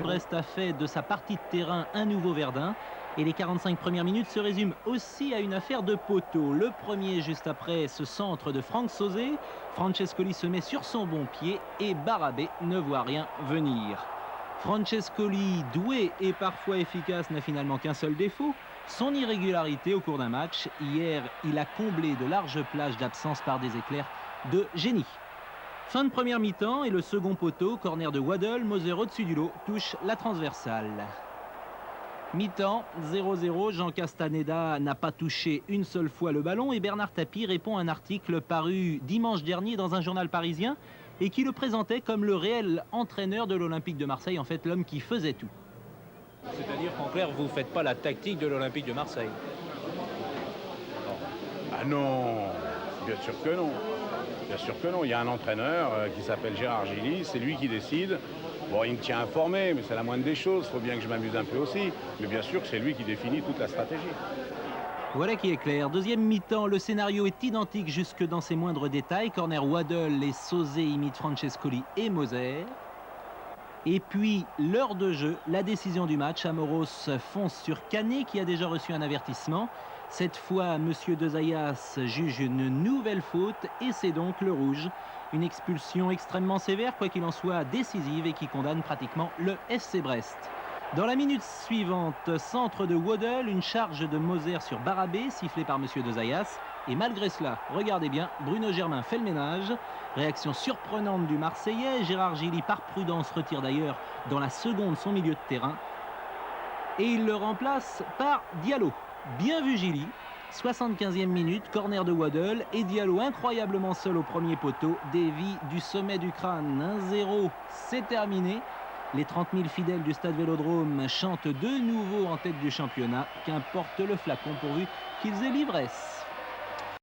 Brest a fait de sa partie de terrain un nouveau Verdun. Et les 45 premières minutes se résument aussi à une affaire de poteau. Le premier juste après ce centre de Franck Sauzet. Francescoli se met sur son bon pied et Barabé ne voit rien venir. Francescoli, doué et parfois efficace, n'a finalement qu'un seul défaut, son irrégularité au cours d'un match. Hier, il a comblé de larges plages d'absence par des éclairs de génie. Fin de première mi-temps et le second poteau, corner de Waddle, Moser au-dessus du lot, touche la transversale. Mi-temps, 0-0, Jean Castaneda n'a pas touché une seule fois le ballon et Bernard Tapie répond à un article paru dimanche dernier dans un journal parisien et qui le présentait comme le réel entraîneur de l'Olympique de Marseille, en fait l'homme qui faisait tout. C'est-à-dire qu'en clair, vous ne faites pas la tactique de l'Olympique de Marseille? Ah non, bien sûr que non. Bien sûr que non. Il y a un entraîneur qui s'appelle Gérard Gilly, c'est lui qui décide. Bon, il me tient informé, mais c'est la moindre des choses. Il faut bien que je m'amuse un peu aussi. Mais bien sûr que c'est lui qui définit toute la stratégie. Voilà qui est clair. Deuxième mi-temps, le scénario est identique jusque dans ses moindres détails. Corner Waddle et Sauzet imitent Francescoli et Moser. Et puis, l'heure de jeu, la décision du match. Amoros fonce sur Canet qui a déjà reçu un avertissement. Cette fois, M. De Zayas juge une nouvelle faute et c'est donc le rouge. Une expulsion extrêmement sévère, quoi qu'il en soit décisive et qui condamne pratiquement le FC Brest. Dans la minute suivante, centre de Waddle, une charge de Moser sur Barabé, sifflée par M. De Zayas. Et malgré cela, regardez bien, Bruno Germain fait le ménage. Réaction surprenante du Marseillais. Gérard Gilly, par prudence, retire d'ailleurs dans la seconde son milieu de terrain. Et il le remplace par Diallo. Bien vu Gilly. 75e minute, corner de Waddle et Diallo incroyablement seul au premier poteau. Dévie du sommet du crâne. 1-0, c'est terminé. Les 30 000 fidèles du stade Vélodrome chantent de nouveau en tête du championnat. Qu'importe le flacon pourvu qu'ils aient l'ivresse.